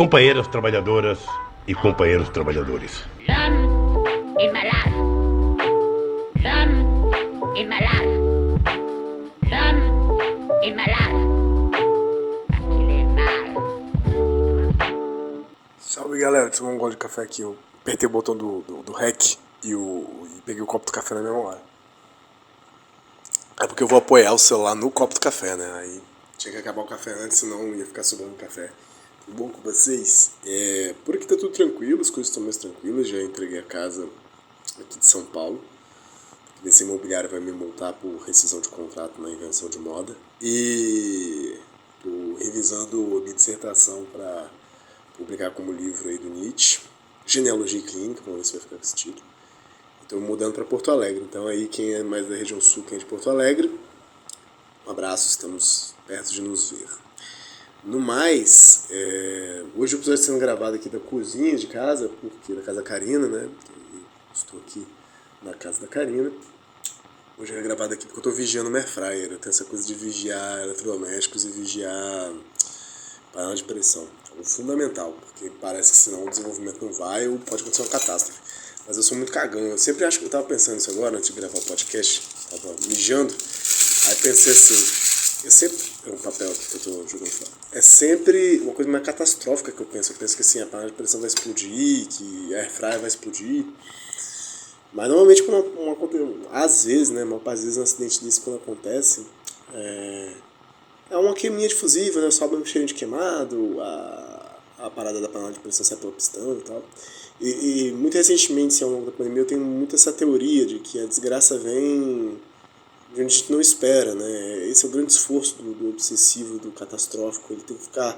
Companheiras trabalhadoras e companheiros trabalhadores. L'homme est malade. L'homme est malade. L'homme est malade. Parce qu'il est mal. Salve galera, deixa eu tomar um gole de café aqui. Eu apertei o botão do REC e peguei o copo do café na mesma hora. É porque eu vou apoiar o celular no copo do café, né? Aí tinha que acabar o café antes, senão ia ficar sobrando café. Tudo bom com vocês? Por aqui tá tudo tranquilo, as coisas estão mais tranquilas. Já entreguei a casa aqui de São Paulo. Esse imobiliário vai me multar por rescisão de contrato na invenção de moda. E tô revisando minha dissertação para publicar como livro aí do Nietzsche, Genealogia Clínica, vamos ver se vai ficar com esse título. Estou mudando para Porto Alegre, então aí quem é mais da região sul, quem é de Porto Alegre, um abraço, estamos perto de nos ver. No mais, hoje o episódio está sendo gravado aqui da cozinha de casa, porque da casa da Karina, né? Estou aqui na casa da Karina. Hoje é gravado aqui porque eu estou vigiando o air fryer. Eu tenho essa coisa de vigiar eletrodomésticos e vigiar panela de pressão. É fundamental, porque parece que senão o desenvolvimento não vai ou pode acontecer uma catástrofe. Mas eu sou muito cagão. Eu sempre acho que eu tava pensando nisso agora, antes de gravar o podcast. Tava mijando. Aí pensei assim, eu sempre... É um papel aqui que eu tô jogando fora. É sempre uma coisa mais catastrófica que eu penso. Eu penso que assim, a panela de pressão vai explodir, que a air fryer vai explodir. Mas normalmente quando às vezes, né, às vezes um acidente desse quando acontece, é uma queiminha de fusível, né, sobe um cheirinho de queimado, a parada da panela de pressão sai pelo pistão e tal. E muito recentemente, ao longo da pandemia, eu tenho muito essa teoria de que a desgraça vem de onde a gente não espera, né? Esse é o grande esforço do obsessivo, do catastrófico. Ele tem que ficar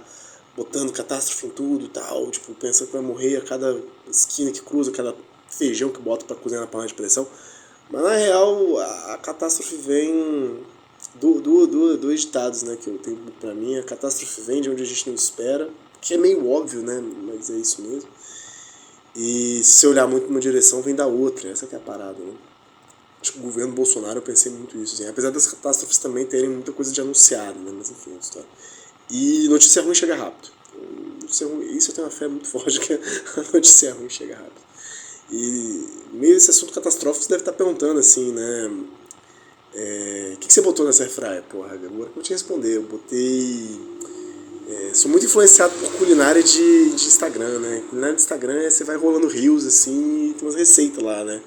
botando catástrofe em tudo e tal, tipo, pensa que vai morrer a cada esquina que cruza, cada feijão que bota pra cozinhar na panela de pressão. Mas na real, a catástrofe vem dois ditados, né, que eu tenho pra mim. A catástrofe vem de onde a gente não espera, que é meio óbvio, né, mas é isso mesmo. E se você olhar muito numa direção, vem da outra. Essa que é a parada, né? Acho que o governo Bolsonaro, eu pensei muito isso, assim. Apesar das catástrofes também terem muita coisa de anunciado, né, mas enfim, é outra história. E notícia ruim chega rápido. Isso eu tenho uma fé muito forte, que a notícia ruim chega rápido. E no meio desse assunto catastrófico, você deve estar perguntando assim, né? O que você botou nessa airfryer? Porra, agora que eu vou te responder. Eu botei... sou muito influenciado por culinária de Instagram, né? Culinária de Instagram você vai rolando reels assim e tem umas receitas lá, né?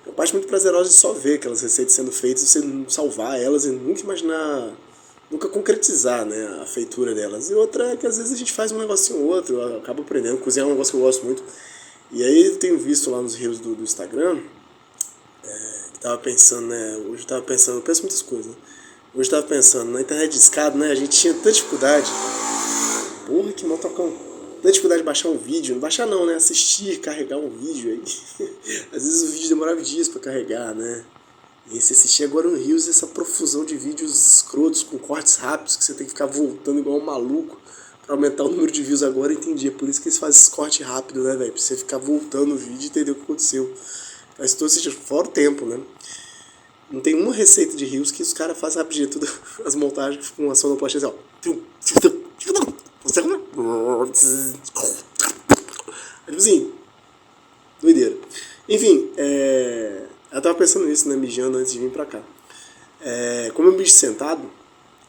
É uma parte muito prazerosa de só ver aquelas receitas sendo feitas e você salvar elas e nunca imaginar, nunca concretizar, né, a feitura delas. E outra é que às vezes a gente faz um negocinho ou outro, eu acabo aprendendo. Cozinhar é um negócio que eu gosto muito. E aí eu tenho visto lá nos reels do Instagram, que tava pensando, né, hoje eu tava pensando, eu penso muitas coisas, né? Hoje eu tava pensando, na internet de escada, né, a gente tinha tanta dificuldade, porra, que motocão, tanta dificuldade de baixar um vídeo, não baixar não, né, assistir, carregar um vídeo aí, às vezes o vídeo demorava dias pra carregar, né, e você assistir agora no Reels essa profusão de vídeos escrotos, com cortes rápidos, que você tem que ficar voltando igual um maluco, pra aumentar o número de views agora, eu entendi. É por isso que eles fazem esse corte rápido, né, velho? Pra você ficar voltando o vídeo e entender o que aconteceu. Faz todo sentido, fora o tempo, né? Não tem uma receita de rios que os caras fazem rapidinho, tudo, as montagens com a sonoplastia assim, ó. Tipo assim, doideira. Enfim, eu tava pensando nisso, né, mijando antes de vir pra cá. Como eu mijo sentado,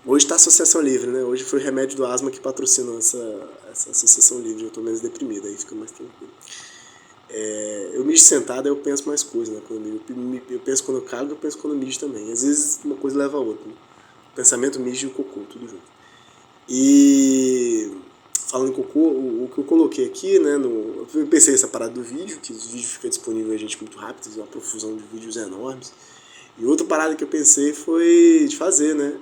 hoje tá Associação Livre, né? Hoje foi o remédio do asma que patrocinou essa Associação Livre. Eu tô menos deprimido, aí fica mais tranquilo. Eu mijo sentado, aí eu penso mais coisas, né? Quando eu penso quando eu cago, eu penso quando eu mijo também. Às vezes uma coisa leva a outra, né? O pensamento, mijo e o cocô, tudo junto. E falando em cocô, o que eu coloquei aqui, né? Eu pensei nessa parada do vídeo, que os vídeos ficam disponíveis a gente muito rápido, uma profusão de vídeos enormes. E outra parada que eu pensei foi de fazer, né?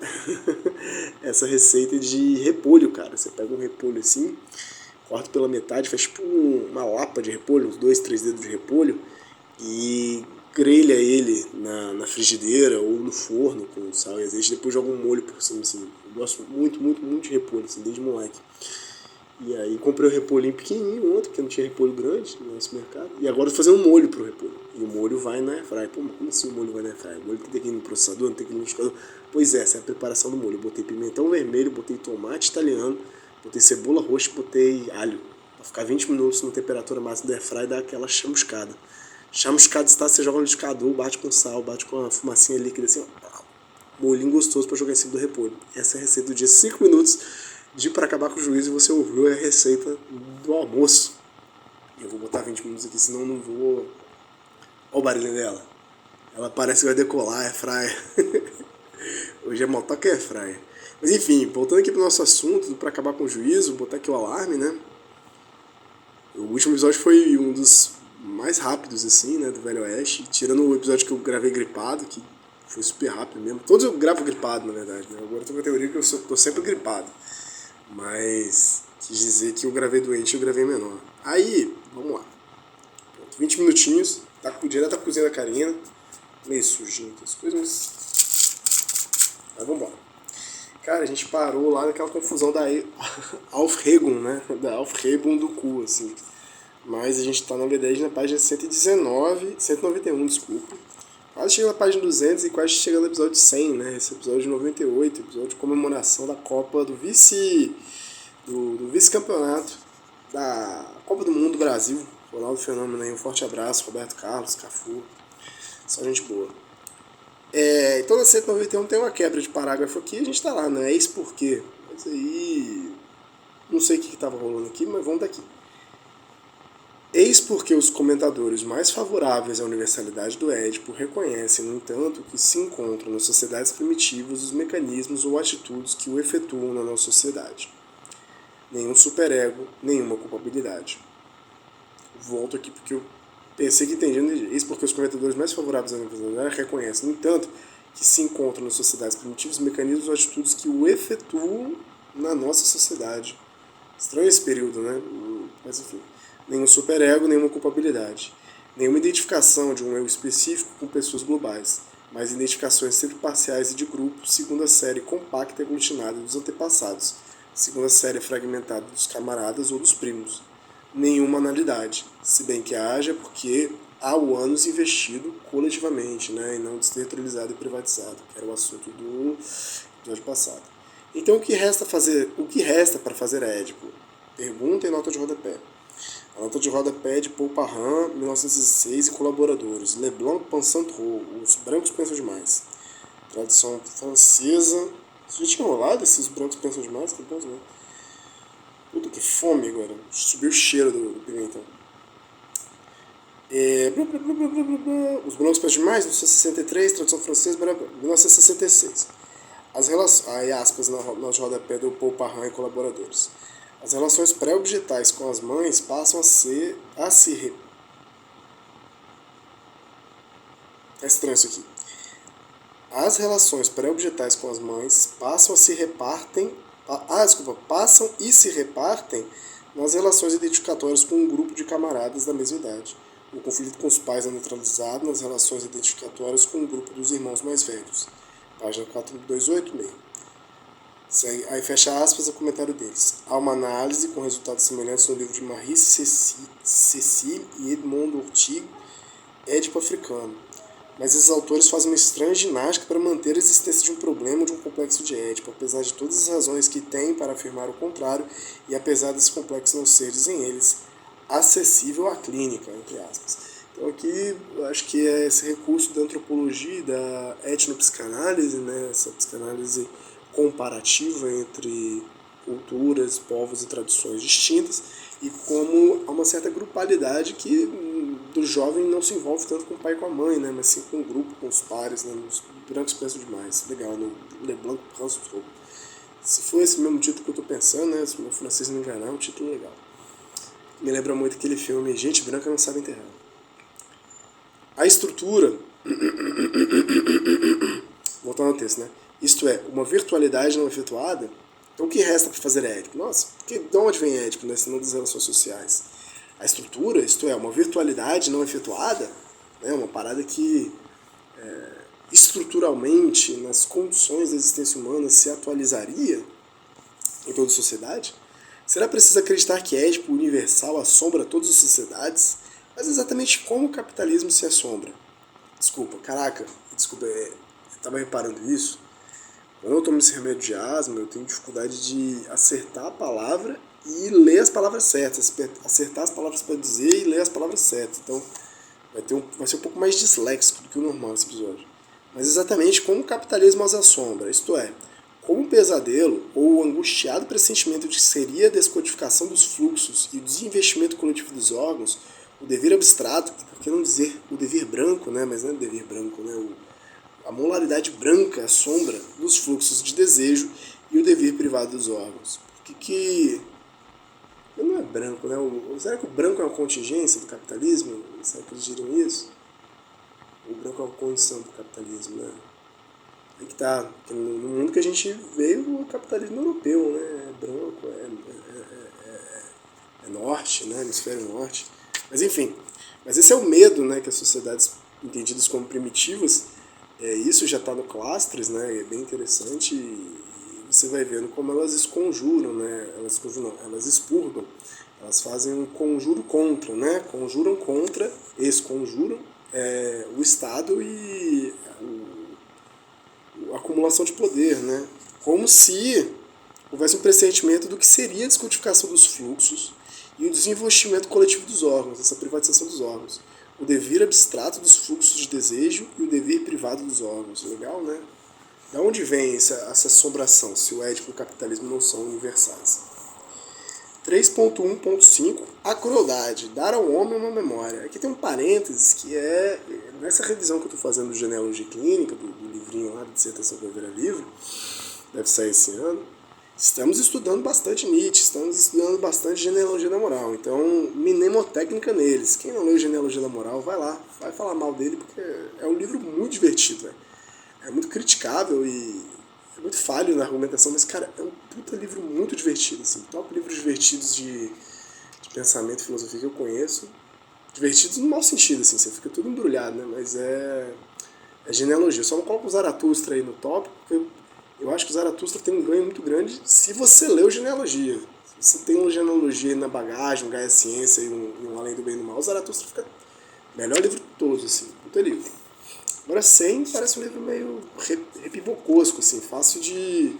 Essa receita de repolho, cara. Você pega um repolho assim, corta pela metade, faz tipo uma lapa de repolho, uns 2, 3 dedos de repolho, e grelha ele na frigideira ou no forno com sal e azeite, depois joga um molho por cima, assim. Eu gosto muito, muito, muito de repolho, assim, desde moleque. E aí comprei um repolhinho pequenininho ontem, porque não tinha repolho grande no nosso mercado. E agora eu vou fazer um molho pro repolho. E o molho vai na airfryer. Pô, como assim o molho vai na airfryer? O molho tem que ir no processador, não tem que ir no liquidificador. Pois é, essa é a preparação do molho. Eu botei pimentão vermelho, botei tomate italiano, botei cebola roxa, botei alho. Pra ficar 20 minutos na temperatura máxima do airfryer e dar aquela chamuscada. Chamuscada está, você joga no liquidificador, bate com sal, bate com a fumacinha líquida assim, ó. Molhinho gostoso para jogar em cima do repolho. Essa é a receita do dia. 5 minutos de para acabar com o juízo e você ouviu a receita do almoço. Eu vou botar 20 minutos aqui, senão não vou... Olha o barulho dela. Ela parece que vai decolar, airfryer. Hoje é motoca airfryer. Mas enfim, voltando aqui pro nosso assunto, para acabar com o juízo, vou botar aqui o alarme, né? O último episódio foi um dos mais rápidos, assim, né, do Velho Oeste. Tirando o episódio que eu gravei gripado, que foi super rápido mesmo. Todos eu gravo gripado, na verdade, né? Agora eu tô com a teoria que eu tô sempre gripado. Mas quis dizer que eu gravei doente e eu gravei menor. Aí, vamos lá. 20 minutinhos, tá direto da cozinha da Karina. Meio sujinho aqui as coisas, mas vamos embora. Cara, a gente parou lá naquela confusão da Aufregung, né? Da Aufregung do cu, assim. Mas a gente tá, na verdade, na página 191, desculpa. Quase chega na página 200 e quase chega no episódio 100, né? Esse episódio de 98, episódio de comemoração da Copa do vice-campeonato da Copa do Mundo Brasil. Ronaldo Fenômeno aí, um forte abraço, Roberto Carlos, Cafu, só gente boa. Então na 191 tem uma quebra de parágrafo aqui, a gente tá lá, né? Eis por quê. Mas aí... não sei o que tava rolando aqui, mas vamos daqui. Eis porque os comentadores mais favoráveis à universalidade do Édipo reconhecem, no entanto, que se encontram nas sociedades primitivas os mecanismos ou atitudes que o efetuam na nossa sociedade. Nenhum superego, nenhuma culpabilidade. Volto aqui porque eu pensei que entendi. Eis porque os comentadores mais favoráveis à universalidade reconhecem, no entanto, que se encontram nas sociedades primitivas os mecanismos ou atitudes que o efetuam na nossa sociedade. Estranho esse período, né? Mas enfim. Nenhum superego, nenhuma culpabilidade. Nenhuma identificação de um eu específico com pessoas globais, mas identificações sempre parciais e de grupo, segundo a série compacta e aglutinada dos antepassados, segundo a série fragmentada dos camaradas ou dos primos. Nenhuma analidade, se bem que haja porque há o ânus investido coletivamente, né, e não descentralizado e privatizado, que era o assunto do episódio passado. Então o que resta para fazer Édipo? Pergunta e nota de rodapé. A nota de rodapé de Paul Parham, 1916, e colaboradores. Leblanc pensant trop, os brancos pensam demais. Tradução francesa. Você já tinha rolado esses brancos pensam demais? Que bom, né? Puta, que fome agora. Subiu o cheiro do pimentão. Os brancos pensam demais, 1963, tradução francesa, 1966. As relações, aí aspas na nota de rodapé do Paul Parham e colaboradores. As relações pré-objetais com as mães passam É estranho isso aqui. As relações pré-objetais com as mães passam e se repartem nas relações identificatórias com um grupo de camaradas da mesma idade. O conflito com os pais é neutralizado nas relações identificatórias com um grupo dos irmãos mais velhos. Página 4286. Aí fecha aspas o comentário deles. Há uma análise com resultados semelhantes no livro de Marie Cécile e Edmond Ortigue, Édipo Africano. Mas esses autores fazem uma estranha ginástica para manter a existência de um problema ou de um complexo de Édipo, apesar de todas as razões que têm para afirmar o contrário e apesar desse complexo não ser, dizem eles, acessível à clínica, entre aspas. Então aqui eu acho que é esse recurso da antropologia e da etnopsicanálise, né, essa psicanálise comparativa entre culturas, povos e tradições distintas, e como há uma certa grupalidade que do jovem não se envolve tanto com o pai e com a mãe, né, mas sim com o grupo, com os pares, né, os brancos pensam demais. Legal, no Leblanc pensant trop. Se for esse mesmo título que eu estou pensando, né, se o meu francês não enganar, é um título legal. Me lembra muito aquele filme Gente Branca Não Sabe Enterrar. A estrutura... Voltando ao texto, né? Isto é, uma virtualidade não efetuada. Então o que resta para fazer Édipo? Nossa, de onde vem Édipo, né? Senão das relações sociais. A estrutura, isto é, uma virtualidade não efetuada, né? Uma parada que estruturalmente, nas condições da existência humana, se atualizaria em toda a sociedade. Será preciso acreditar que Édipo universal assombra todas as sociedades? Mas exatamente como o capitalismo se assombra? Desculpa, eu estava reparando isso. Quando eu tomo esse remédio de asma, eu tenho dificuldade de acertar a palavra e ler as palavras certas, acertar as palavras para dizer e ler as palavras certas. Então vai ser um pouco mais disléxico do que o normal esse episódio. Mas exatamente como o capitalismo as assombra, isto é, como um pesadelo ou o angustiado pressentimento de que seria a descodificação dos fluxos e o desinvestimento coletivo dos órgãos, o dever abstrato, e por que não dizer o dever branco, né? Mas não é o dever branco, né? A molaridade branca, a sombra dos fluxos de desejo e o dever privado dos órgãos. Que não é branco, né? Será que o branco é uma contingência do capitalismo? Será que eles diriam isso? O branco é uma condição do capitalismo, né? Aí que tá, porque no mundo que a gente veio, o capitalismo europeu, né? É branco, é norte, né? Hemisfério norte. Mas enfim, mas esse é o medo, né? Que as sociedades entendidas como primitivas, isso já está no Clastres, né? É bem interessante e você vai vendo como elas esconjuram, né? Elas expurgam, elas fazem um conjuro contra, né? Conjuram contra, esconjuram o Estado e a acumulação de poder, né? Como se houvesse um pressentimento do que seria a descodificação dos fluxos e o desinvestimento coletivo dos órgãos, essa privatização dos órgãos. O dever abstrato dos fluxos de desejo e o dever privado dos órgãos. Legal, né? Da onde vem essa assombração, se o ético e o capitalismo não são universais? 3.1.5 A crueldade, dar ao homem uma memória. Aqui tem um parênteses que é nessa revisão que eu estou fazendo de genealogia clínica, do livrinho lá, de dissertação para virar livro, deve sair esse ano. Estamos estudando bastante Nietzsche, estamos estudando bastante genealogia da moral, então mnemotécnica neles. Quem não leu genealogia da moral, vai lá, vai falar mal dele, porque é um livro muito divertido, velho. É muito criticável e é muito falho na argumentação, mas, cara, é um puta livro muito divertido, assim. Top livros divertidos de pensamento e filosofia que eu conheço. Divertidos no mau sentido, assim, você fica tudo embrulhado, né? Mas é genealogia. Eu só não coloco o Zaratustra aí no top, porque eu acho que o Zaratustra tem um ganho muito grande se você leu genealogia. Se você tem uma genealogia na bagagem, um Gaia Ciência e um Além do Bem e do Mal, o Zaratustra fica o melhor livro de todos, assim, puta livro. Agora 100 parece um livro meio repibocosco, assim, fácil de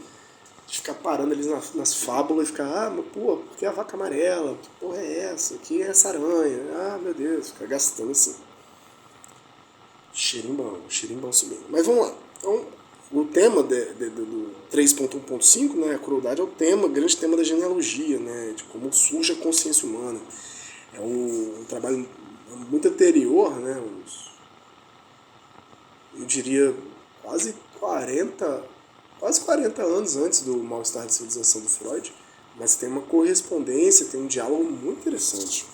ficar parando ali nas fábulas e ficar, mas pô, por que a vaca amarela? Que porra é essa? Que é essa aranha? Ah, meu Deus, ficar gastando assim. Xerimbão subindo. Mas vamos lá. Então, o tema do 3.1.5, né, a crueldade, é o tema, grande tema da genealogia, né, de como surge a consciência humana. É um trabalho muito anterior, né, eu diria quase 40 anos antes do Mal-Estar de Civilização do Freud, mas tem uma correspondência, tem um diálogo muito interessante.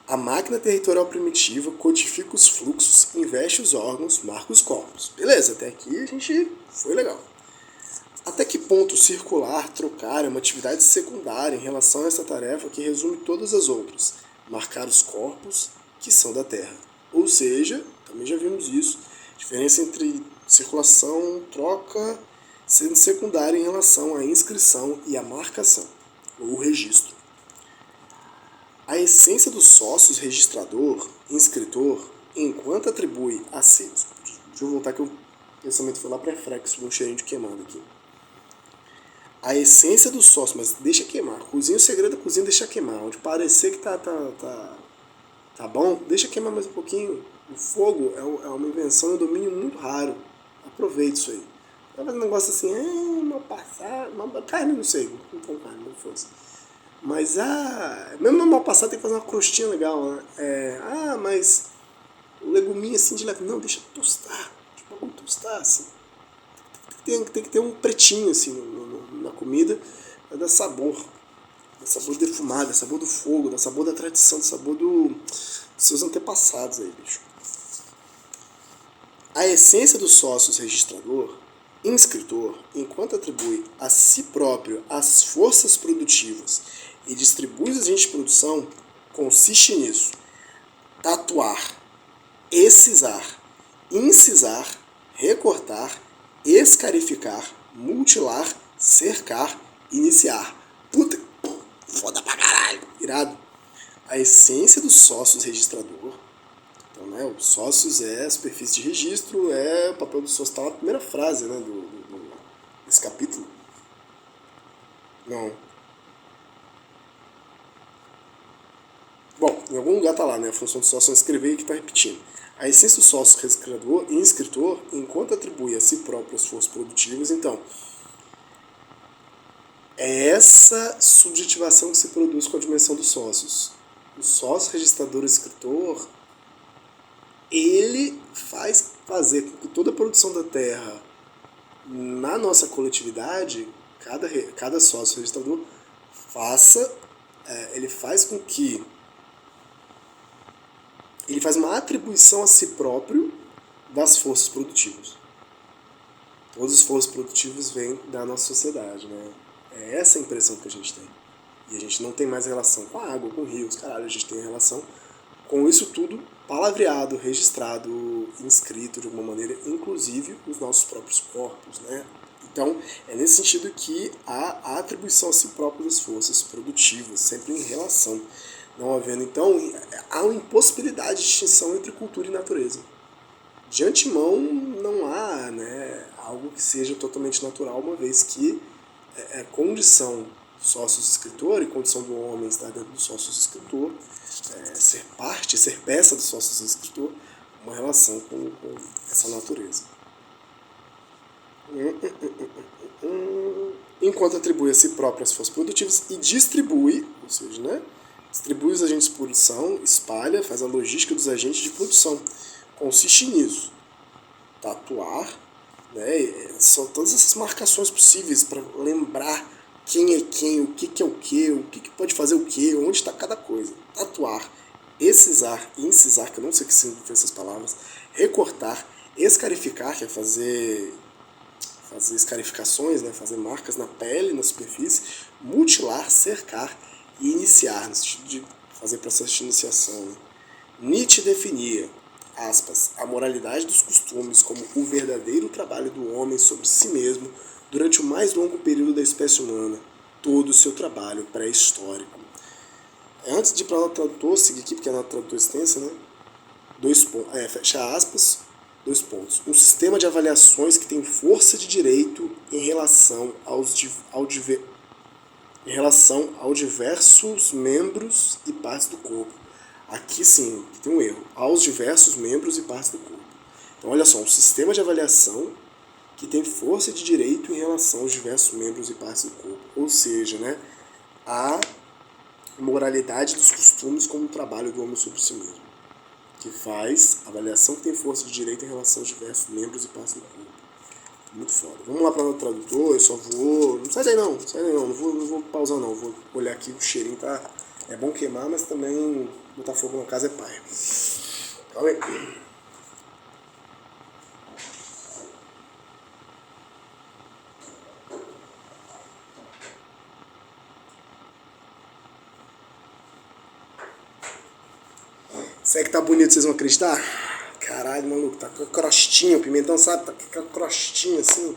A máquina territorial primitiva codifica os fluxos, investe os órgãos, marca os corpos. Beleza, até aqui a gente foi legal. Até que ponto circular, trocar é uma atividade secundária em relação a essa tarefa que resume todas as outras, marcar os corpos que são da Terra. Ou seja, também já vimos isso, diferença entre circulação, troca, sendo secundária em relação à inscrição e à marcação, ou registro. A essência dos sócios registrador, inscritor, enquanto atribui a si... Deixa eu voltar que o pensamento foi lá pré-frexo, um cheirinho de queimado aqui. A essência do sócio, mas deixa queimar. Cozinha, o segredo da cozinha é deixar queimar. Onde parecer que tá bom, deixa queimar mais um pouquinho. O fogo é uma invenção e um domínio muito raro. Aproveite isso aí. Tá fazendo um negócio assim, mal passado, carne, não sei, não tem carne, não fosse. Mas, mesmo no mal passado tem que fazer uma crostinha legal, né? Mas o leguminho assim de leve, não, deixa tostar, tipo, vamos tostar, assim. Tem que ter um pretinho, assim, na comida, pra dar sabor defumado, dá sabor do fogo, dá sabor da tradição, dá sabor dos seus antepassados aí, bicho. A essência dos sócios registrador, inscritor, enquanto atribui a si próprio as forças produtivas e distribui os agentes de produção, consiste nisso: tatuar, excisar, incisar, recortar, escarificar, mutilar, cercar, iniciar. Puta, foda pra caralho, irado. A essência dos sócios registrador. Então, né, os sócios é a superfície de registro, é o papel do sócio, está na primeira frase, né, desse capítulo. Não. Bom, em algum lugar tá lá, né? A função do sócio é escrever e que tá repetindo. A essência do sócio registrador e inscritor, enquanto atribui a si próprio as forças produtivas, então, é essa subjetivação que se produz com a dimensão dos sócios. O sócio registrador e escritor, ele faz fazer com que toda a produção da terra na nossa coletividade, cada sócio registrador ele faz com que ele faz uma atribuição a si próprio das forças produtivas. Todas as forças produtivas vêm da nossa sociedade, né? É essa a impressão que a gente tem. E a gente não tem mais relação com a água, com rios, caralho, a gente tem relação com isso tudo palavreado, registrado, inscrito de alguma maneira, inclusive os nossos próprios corpos, né? Então, é nesse sentido que há a atribuição a si próprio das forças produtivas, sempre em relação. Não havendo, então, há uma impossibilidade de distinção entre cultura e natureza. De antemão, não há, né, algo que seja totalmente natural, uma vez que condição do sócio-escritor e condição do homem estar dentro do sócio-escritor, ser parte, ser peça do sócio-escritor, uma relação com essa natureza. Enquanto atribui a si próprio as forças produtivas e distribui, ou seja, né, distribui os agentes de produção, espalha, faz a logística dos agentes de produção. Consiste nisso. Tatuar, né, são todas essas marcações possíveis para lembrar quem é quem, o que é o que pode fazer o que, onde está cada coisa. Tatuar, excisar e incisar, que eu não sei o que significam essas palavras, recortar, escarificar, que é fazer escarificações, né, fazer marcas na pele, na superfície, mutilar, cercar e iniciar, no sentido de fazer processo de iniciação. Né? Nietzsche definia, aspas, a moralidade dos costumes como o verdadeiro trabalho do homem sobre si mesmo durante o mais longo período da espécie humana, todo o seu trabalho pré-histórico. Antes de ir para a nota tradutor, seguir aqui, porque a nota tradutor é extensa, né? Fecha aspas, 2 pontos. Um sistema de avaliações que tem força de direito em relação ao diversos membros e partes do corpo. Aqui sim, tem um erro. Aos diversos membros e partes do corpo. Então, olha só, um sistema de avaliação que tem força de direito em relação aos diversos membros e partes do corpo. Ou seja, né, a moralidade dos costumes como o trabalho do homem sobre si mesmo. Que faz avaliação que tem força de direito em relação aos diversos membros e partes do corpo. Muito foda. Vamos lá para o tradutor, eu só vou... Não sai daí não, não vou pausar não, vou olhar aqui, o cheirinho tá... É bom queimar, mas também botar fogo na casa é paia. Calma aí. Será que tá bonito, vocês vão acreditar? Caralho, maluco, tá com a crostinha, o pimentão, sabe? Tá com a crostinha assim.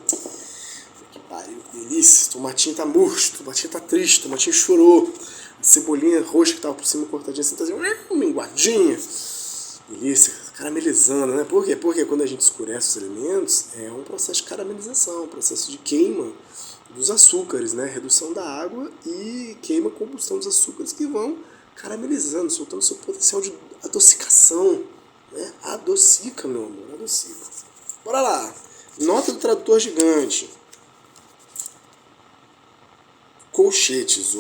Que pariu, que delícia. O tomatinho tá murcho, o tomatinho tá triste, o tomatinho chorou. A cebolinha roxa que tava por cima cortadinha assim, tá assim, minguadinha. Delícia, caramelizando, né? Por quê? Porque quando a gente escurece os alimentos, é um processo de caramelização, um processo de queima dos açúcares, né? Redução da água e queima, combustão dos açúcares que vão caramelizando, soltando seu potencial de adocicação. Né? Adocica, meu amor, adocica. Bora lá. Nota do tradutor gigante. Colchetes,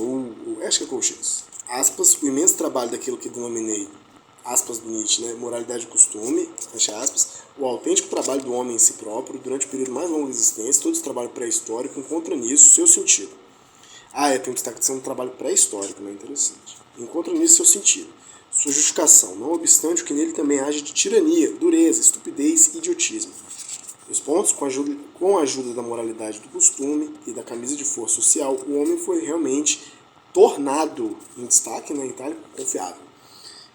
acho que é colchetes. Aspas, o imenso trabalho daquilo que denominei, aspas do Nietzsche, né? Moralidade e costume, fecha aspas, o autêntico trabalho do homem em si próprio, durante o período mais longo da existência, todo esse trabalho pré-histórico encontra nisso seu sentido. Tem um destaque de ser um trabalho pré-histórico, né? Interessante. Encontra nisso seu sentido. Sua justificação, não obstante o que nele também age de tirania, dureza, estupidez e idiotismo. Os pontos, com a ajuda da moralidade do costume e da camisa de força social, o homem foi realmente tornado, em destaque na Itália, confiável.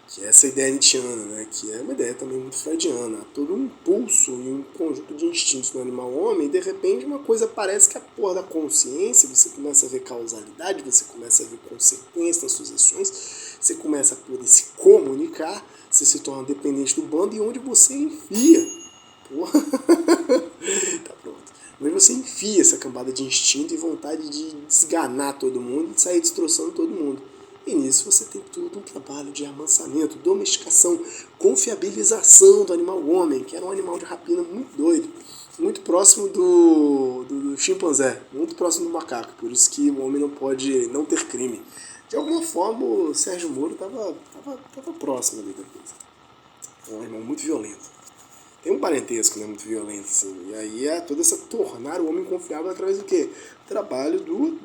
Que é essa ideia nietzschiana, né? Que é uma ideia também muito freudiana. Todo um impulso e um conjunto de instintos no animal homem, e de repente uma coisa parece que a porra da consciência, você começa a ver causalidade, você começa a ver consequência nas suas ações, você começa a poder se comunicar, você se torna dependente do bando e onde você enfia. Porra. Tá pronto. Onde você enfia confia essa cambada de instinto e vontade de desganar todo mundo e de sair destroçando todo mundo. E nisso você tem todo um trabalho de amansamento, domesticação, confiabilização do animal homem, que era um animal de rapina muito doido, muito próximo do chimpanzé, muito próximo do macaco, por isso que o homem não pode não ter crime. De alguma forma o Sérgio Moro estava próximo ali da coisa. É um animal muito violento. Tem um parentesco, né, muito violento, assim. E aí é toda essa tornar o homem confiável através do quê? Trabalho do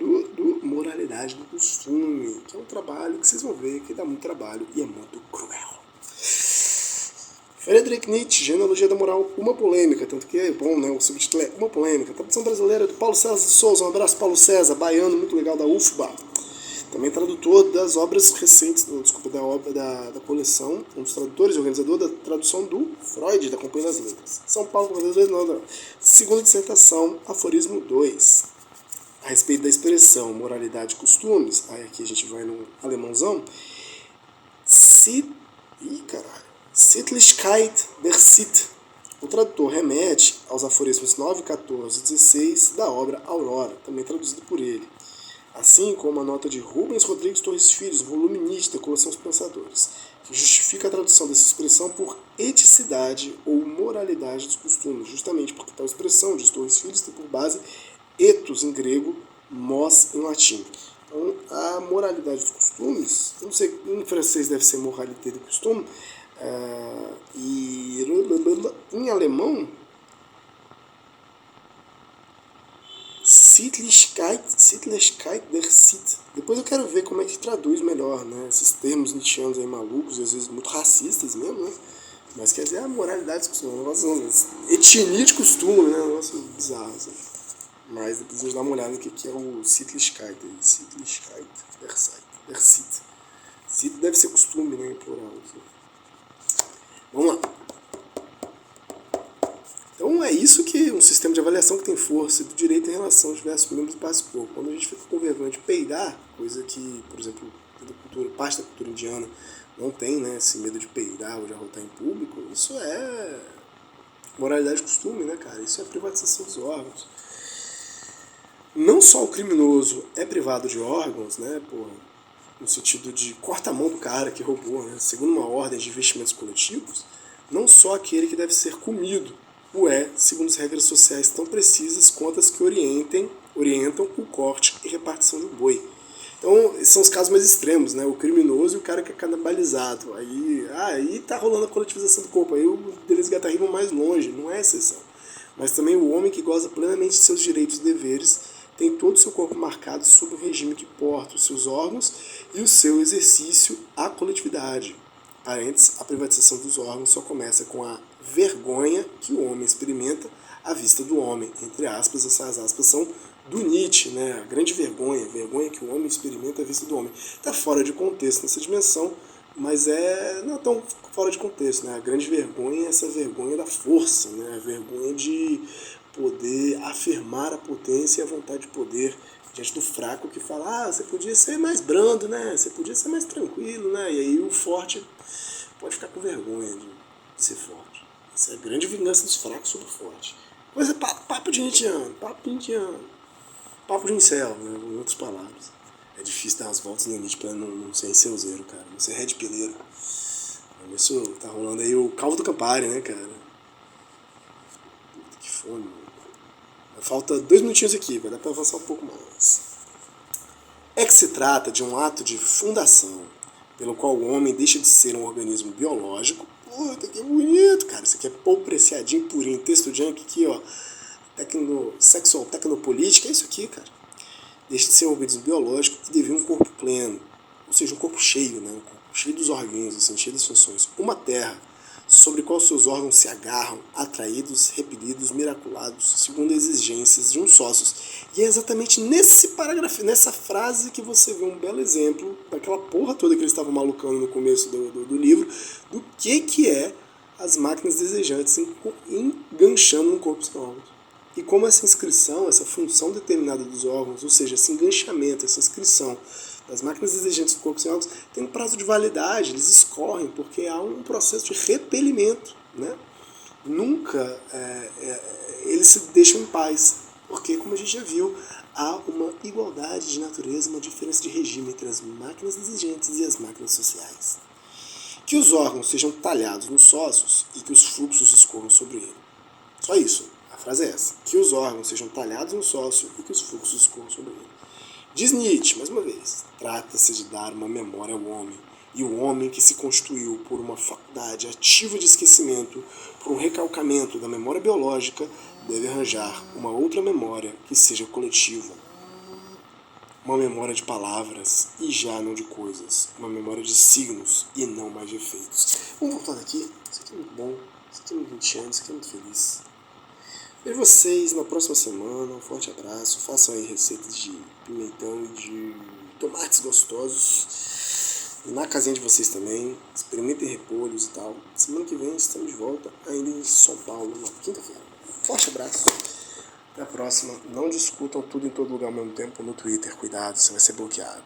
moralidade do costume, que é um trabalho que vocês vão ver que dá muito trabalho e é muito cruel. Friedrich Nietzsche, Genealogia da Moral, uma polêmica, tanto que é bom, né, o subtítulo é uma polêmica. Tradução brasileira do Paulo César de Souza, um abraço Paulo César, baiano, muito legal, da UFBA. Também tradutor das obras recentes, da obra da coleção, um dos tradutores e organizador da tradução do Freud, da Companhia das Letras. São Paulo, não. Segunda dissertação, aforismo 2. A respeito da expressão moralidade e costumes, aí aqui a gente vai no alemãozão, Sittlichkeit der Sitte. O tradutor remete aos aforismos 9, 14 e 16 da obra Aurora, também traduzido por ele. Assim como a nota de Rubens Rodrigues Torres Filho, volume Nietzsche, da coleção Os Pensadores, que justifica a tradução dessa expressão por eticidade ou moralidade dos costumes, justamente porque tal expressão de Torres Filho tem por base ethos em grego, mos em latim. Então, a moralidade dos costumes, não sei, em francês deve ser moralité de costume, e em alemão, Sittlichkeit der Sitte. Depois eu quero ver como é que traduz melhor, né? Esses termos nietzschianos aí malucos, e às vezes muito racistas mesmo, né? Mas quer dizer, a moralidade dos costumes, um negócio, etnia de costume, né? Um negócio bizarro, assim. Mas depois a gente dá uma olhada no que é o Sittlichkeit aí. Sittlichkeit der Sitte. Sitte deve ser costume, né? Em plural. Assim. Vamos lá. Então é isso que um sistema de avaliação que tem força do direito em relação aos diversos membros do passo corpo. Quando a gente fica com vergonha de peidar, coisa que, por exemplo, parte da cultura indiana não tem, né, esse medo de peidar ou de arrotar em público, isso é moralidade de costume, né, cara? Isso é privatização dos órgãos. Não só o criminoso é privado de órgãos, né, porra, no sentido de corta a mão do cara que roubou, né, segundo uma ordem de investimentos coletivos, não só aquele que deve ser comido o é, segundo as regras sociais tão precisas quanto as que orientam o corte e repartição do boi. Então, esses são os casos mais extremos, né? O criminoso e o cara que é canibalizado. Aí tá rolando a coletivização do corpo. Aí o Deleuze e Guattari vão mais longe, não é exceção. Mas também o homem que goza plenamente de seus direitos e deveres tem todo o seu corpo marcado sob o regime que porta os seus órgãos e o seu exercício à coletividade. Parênteses, a privatização dos órgãos só começa com a vergonha que o homem experimenta à vista do homem. Entre aspas, essas aspas são do Nietzsche, né? A grande vergonha que o homem experimenta à vista do homem. Está fora de contexto nessa dimensão, mas não é tão fora de contexto, né? A grande vergonha é essa vergonha da força, né? A vergonha de poder afirmar a potência e a vontade de poder diante do fraco que fala, você podia ser mais brando, né? Você podia ser mais tranquilo, né? E aí o forte pode ficar com vergonha de ser forte. Essa é a grande vingança dos fracos sobre o forte. Coisa papo de indiano, papo de incel, né? Em outras palavras. É difícil dar umas voltas no Nietzsche pra não ser inceuzeiro, cara. Não ser red pileiro. Isso tá rolando aí o Calvo do Campari, né, cara? Puta que fome, mano. Falta 2 minutinhos aqui, vai dar pra avançar um pouco mais. É que se trata de um ato de fundação, pelo qual o homem deixa de ser um organismo biológico. Puta, que bonito, cara. Isso aqui é Paul Preciadinho purinho, texto junk aqui, ó. Sexual tecnopolítica, é isso aqui, cara. Deixa de ser um organismo biológico e devia um corpo pleno. Ou seja, um corpo cheio, né? Um corpo cheio dos órgãos, assim, cheio das funções. Uma terra sobre qual seus órgãos se agarram, atraídos, repelidos, miraculados, segundo as exigências de um sócio. E é exatamente nesse parágrafo, nessa frase, que você vê um belo exemplo daquela porra toda que eles estavam malucando no começo do livro, do que é as máquinas desejantes enganchando no corpo sem órgãos. E como essa inscrição, essa função determinada dos órgãos, ou seja, esse enganchamento, essa inscrição das máquinas exigentes do corpo sem órgãos, tem um prazo de validade, eles escorrem, porque há um processo de repelimento, né? Nunca eles se deixam em paz. Porque, como a gente já viu, há uma igualdade de natureza, uma diferença de regime entre as máquinas exigentes e as máquinas sociais. Que os órgãos sejam talhados nos ossos e que os fluxos escorram sobre ele. Só isso, a frase é essa. Que os órgãos sejam talhados no sócio e que os fluxos escorram sobre ele. Diz Nietzsche, mais uma vez, trata-se de dar uma memória ao homem, e o homem que se constituiu por uma faculdade ativa de esquecimento, por um recalcamento da memória biológica, deve arranjar uma outra memória que seja coletiva. Uma memória de palavras e já não de coisas. Uma memória de signos e não mais de efeitos. Vamos voltar daqui. Isso aqui é muito bom. Isso aqui é muito enchendo. Isso aqui é muito feliz. Vejo vocês na próxima semana. Um forte abraço. Façam aí receitas de pimentão e de tomates gostosos. Na casinha de vocês também. Experimentem repolhos e tal. Semana que vem estamos de volta ainda em São Paulo, na quinta-feira. Forte abraço. Até a próxima. Não discutam tudo em todo lugar ao mesmo tempo no Twitter. Cuidado, você vai ser bloqueado.